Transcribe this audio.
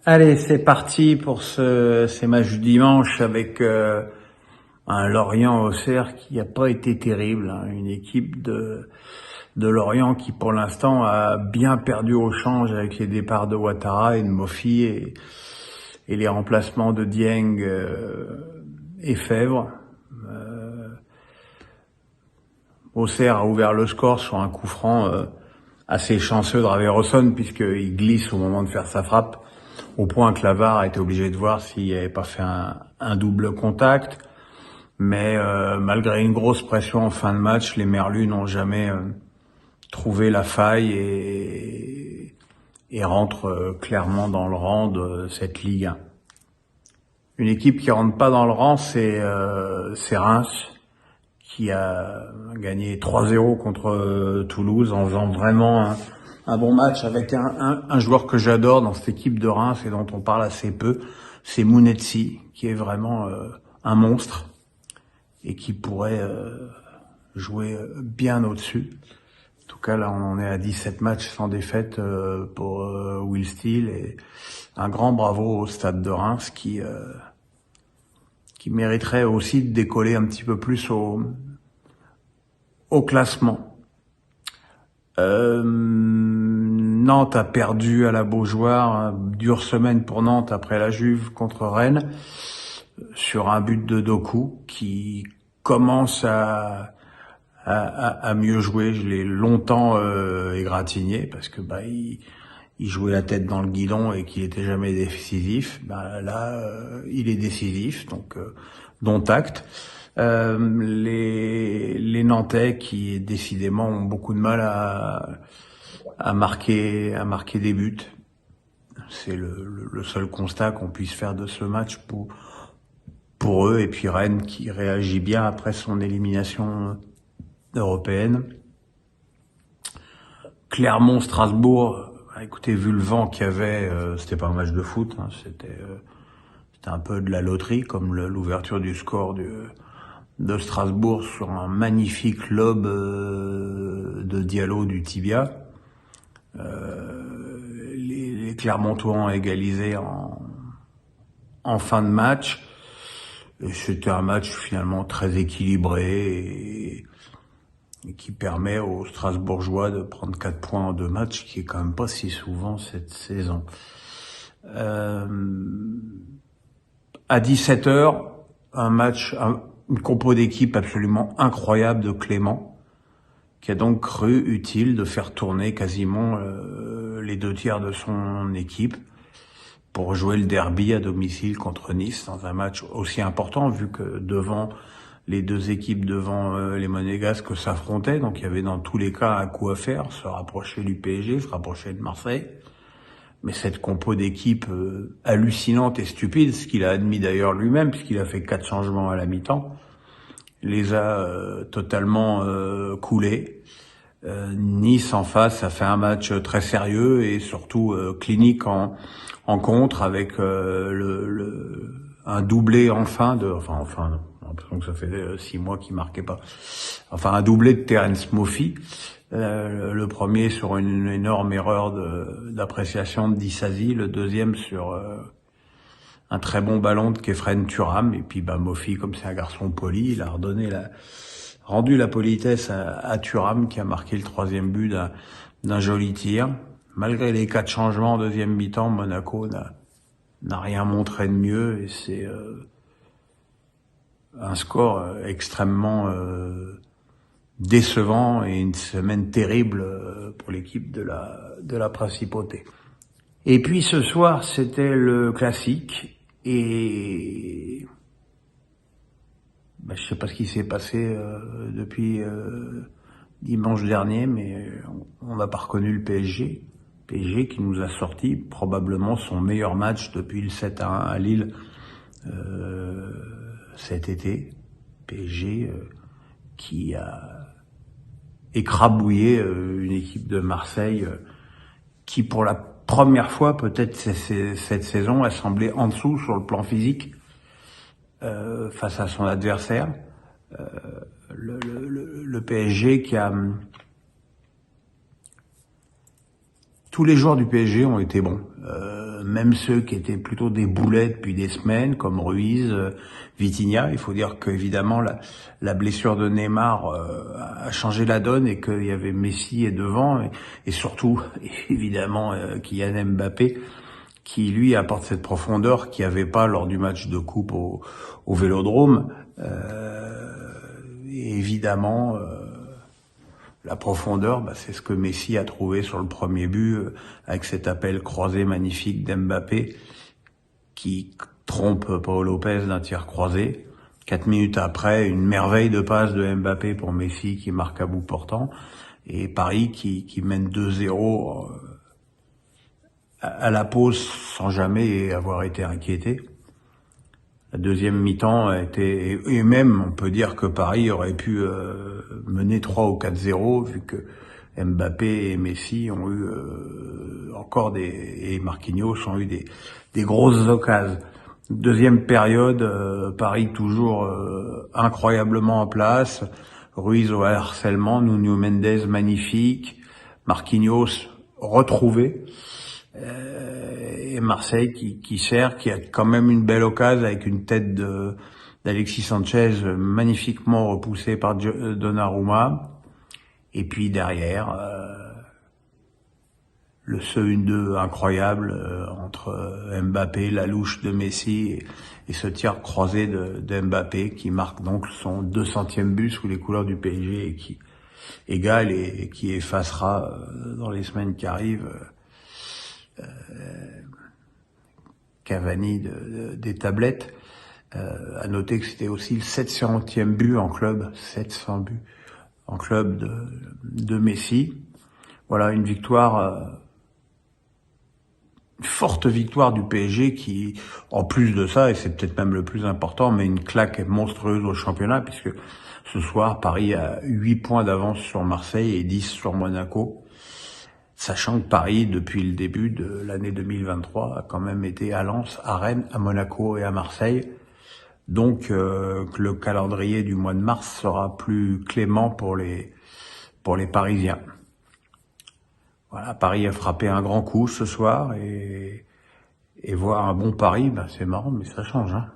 Allez, c'est parti pour ces matchs du dimanche avec un Lorient-Auxerre qui n'a pas été terrible, hein. Une équipe de Lorient qui pour l'instant a bien perdu au change avec les départs de Ouattara et de Mofi et les remplacements de Dieng et Fèvre. Auxerre a ouvert le score sur un coup franc assez chanceux de Raveroson puisqu'il glisse au moment de faire sa frappe, au point que Lavar a été obligé de voir s'il n'avait pas fait un double contact. Mais malgré une grosse pression en fin de match, les Merlus n'ont jamais trouvé la faille et rentrent clairement dans le rang de cette Ligue 1. Une équipe qui rentre pas dans le rang, c'est Reims, qui a gagné 3-0 contre Toulouse en faisant vraiment un bon match avec un joueur que j'adore dans cette équipe de Reims et dont on parle assez peu, c'est Mounetsi, qui est vraiment un monstre et qui pourrait jouer bien au-dessus. En tout cas, là, on en est à 17 matchs sans défaite pour Will Steele, et un grand bravo au Stade de Reims qui mériterait aussi de décoller un petit peu plus au classement. Nantes a perdu à la Beaujoire, dure semaine pour Nantes après la Juve contre Rennes, sur un but de Doku qui commence à mieux jouer. Je l'ai longtemps égratigné parce que il jouait la tête dans le guidon et qu'il était jamais décisif. Là, il est décisif, donc dont acte. Les Nantais qui décidément ont beaucoup de mal à marquer des buts. C'est le seul constat qu'on puisse faire de ce match pour eux. Et puis Rennes qui réagit bien après son élimination européenne. Clermont-Strasbourg, écoutez, vu le vent qu'il y avait, c'était pas un match de foot, hein, c'était un peu de la loterie, comme l'ouverture du score de Strasbourg sur un magnifique lob de Diallo du tibia. Les Clermontois ont égalisé en fin de match. Et c'était un match finalement très équilibré et qui permet aux Strasbourgeois de prendre 4 points en 2 matchs, qui est quand même pas si souvent cette saison. À 17h, une compo d'équipe absolument incroyable de Clément, qui a donc cru utile de faire tourner quasiment les 2 tiers de son équipe pour jouer le derby à domicile contre Nice, dans un match aussi important, vu que devant les deux équipes, devant les Monégasques s'affrontaient, donc il y avait dans tous les cas un coup à faire, se rapprocher du PSG, se rapprocher de Marseille. Mais cette compo d'équipe hallucinante et stupide, ce qu'il a admis d'ailleurs lui-même, puisqu'il a fait 4 changements à la mi-temps, les a totalement coulés. Nice en face a fait un match très sérieux et surtout clinique en contre, avec un doublé j'ai l'impression que ça fait 6 mois qu'il marquait pas. Enfin, un doublé de Terence Mofi. Le premier sur une énorme erreur d'appréciation de Dissasi, le deuxième sur un très bon ballon de Kefren Thuram, et puis Mofi, comme c'est un garçon poli, il a rendu la politesse à Thuram, qui a marqué le 3e but d'un joli tir. Malgré les 4 changements en deuxième mi-temps, Monaco n'a rien montré de mieux, et c'est un score extrêmement décevant et une semaine terrible pour l'équipe de la Principauté. Et puis ce soir, c'était le classique, et je sais pas ce qui s'est passé depuis dimanche dernier, mais on n'a pas reconnu le PSG. PSG qui nous a sorti probablement son meilleur match depuis le 7-1 à Lille cet été. PSG qui a écrabouillé une équipe de Marseille qui, pour la première fois peut-être cette saison, a semblé en dessous sur le plan physique face à son adversaire. Le PSG qui a Tous les joueurs du PSG ont été bons, même ceux qui étaient plutôt des boulets depuis des semaines, comme Ruiz, Vitinha. Il faut dire qu'évidemment la blessure de Neymar a changé la donne et qu'il y avait Messi devant et surtout évidemment Kylian Mbappé qui lui apporte cette profondeur qu'il n'y avait pas lors du match de coupe au Vélodrome. Et évidemment. La profondeur, c'est ce que Messi a trouvé sur le premier but, avec cet appel croisé magnifique d'Mbappé, qui trompe Paul Lopez d'un tir croisé. 4 minutes après, une merveille de passe de Mbappé pour Messi qui marque à bout portant. Et Paris qui mène 2-0 à la pause sans jamais avoir été inquiété. La deuxième mi-temps a été, et même on peut dire que Paris aurait pu mener 3 ou 4-0 vu que Mbappé et Messi ont eu et Marquinhos ont eu des grosses occasions. Deuxième période, Paris toujours incroyablement en place. Ruiz au harcèlement, Nuno Mendes magnifique, Marquinhos retrouvé. Et Marseille qui sert, qui a quand même une belle occasion avec une tête d'Alexis Sanchez magnifiquement repoussée par Donnarumma. Et puis derrière, le 1-2 incroyable entre Mbappé, la louche de Messi et ce tir croisé de Mbappé qui marque donc son 200e but sous les couleurs du PSG et qui égale et qui effacera dans les semaines qui arrivent Cavani des tablettes. À noter que c'était aussi le 700e but en club, 700 buts en club de Messi. Voilà une victoire, une forte victoire du PSG qui, en plus de ça, et c'est peut-être même le plus important, mais une claque monstrueuse au championnat puisque ce soir Paris a 8 points d'avance sur Marseille et 10 sur Monaco. Sachant que Paris, depuis le début de l'année 2023, a quand même été à Lens, à Rennes, à Monaco et à Marseille. Donc, que le calendrier du mois de mars sera plus clément pour les Parisiens. Voilà, Paris a frappé un grand coup ce soir et voir un bon Paris, c'est marrant, mais ça change, hein.